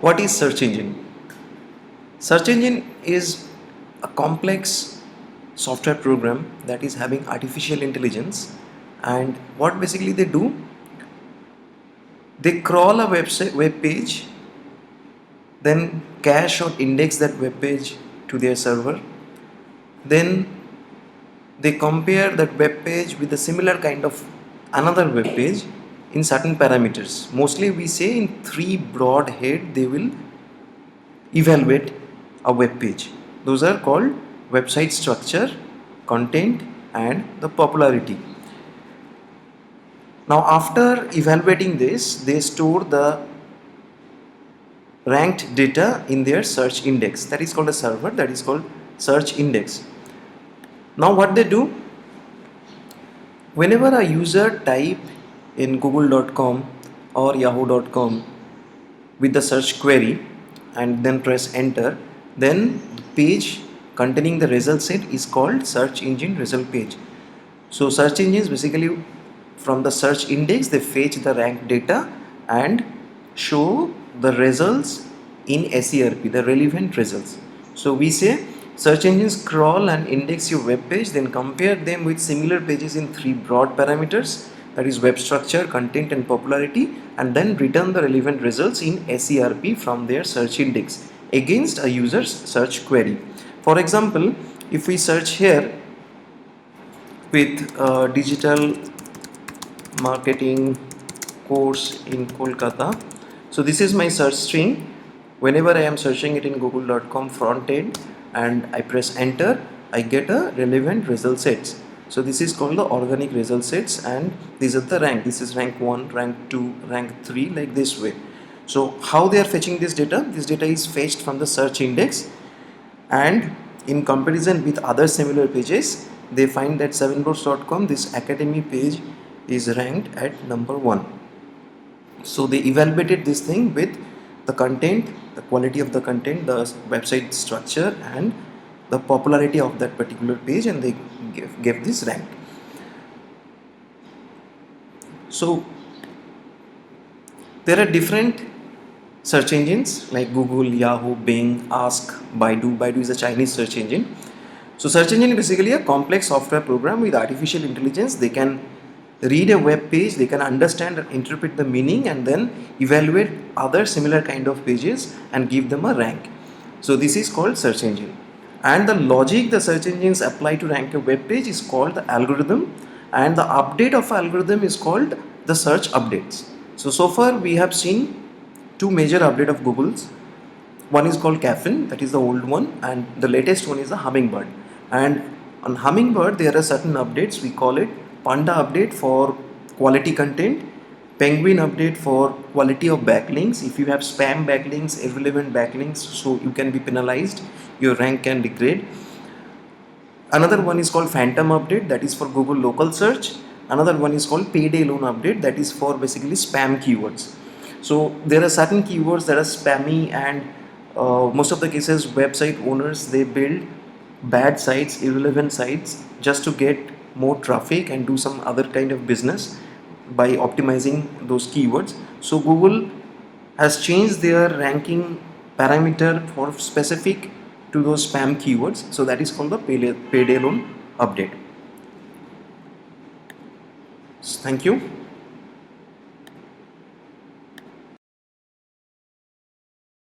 What is search engine? Search engine is a complex software program that is having artificial intelligence, and what basically they do, they crawl a web page, then cache or index that web page to their server, then they compare that web page with a similar kind of another web page in certain parameters. Mostly we say in three broad head they will evaluate a web page. Those are called website structure, content, and the popularity. Now after evaluating this, they store the ranked data in their search index. That is called a server, that is called search index. Now what they do, whenever a user type in google.com or yahoo.com with the search query and then press enter, then the page containing the result set is called search engine result page. So search engines basically from the search index they fetch the ranked data and show the results in SERP, the relevant results. So we say search engines crawl and index your web page, then compare them with similar pages in three broad parameters, that is web structure, content, and popularity, and then return the relevant results in SERP from their search index against a user's search query. For example, if we search here with digital marketing course in Kolkata, so this is my search string. Whenever I am searching it in google.com front end and I press enter, I get a relevant result sets. So this is called the organic result sets, and these are the rank. This is rank 1, rank 2, rank 3, like this way. So how they are fetching this data? This data is fetched from the search index, and in comparison with other similar pages, they find that 7books.com, this academy page is ranked at number 1. So they evaluated this thing with the content, the quality of the content, the website structure, and the popularity of that particular page, and they gave this rank. So there are different search engines like Google, Yahoo, Bing, Ask, Baidu. Baidu is a Chinese search engine. So search engine is basically a complex software program with artificial intelligence. They can read a web page, they can understand and interpret the meaning, and then evaluate other similar kind of pages and give them a rank. So this is called search engine, and the logic the search engines apply to rank a web page is called the algorithm, and the update of algorithm is called the search updates. So far we have seen two major update of Google's. One is called Caffeine, that is the old one, and the latest one is the Hummingbird. And on Hummingbird there are certain updates. We call it Panda update for quality content, Penguin update for quality of backlinks. If you have spam backlinks, irrelevant backlinks, so you can be penalized, your rank can degrade. Another one is called Phantom update, that is for Google local search. Another one is called Payday loan update, that is for basically spam keywords. So there are certain keywords that are spammy, and most of the cases website owners, they build bad sites, irrelevant sites, just to get more traffic and do some other kind of business by optimizing those keywords. So Google has changed their ranking parameter for specific to those spam keywords. So that is called the payday loan update. Thank you.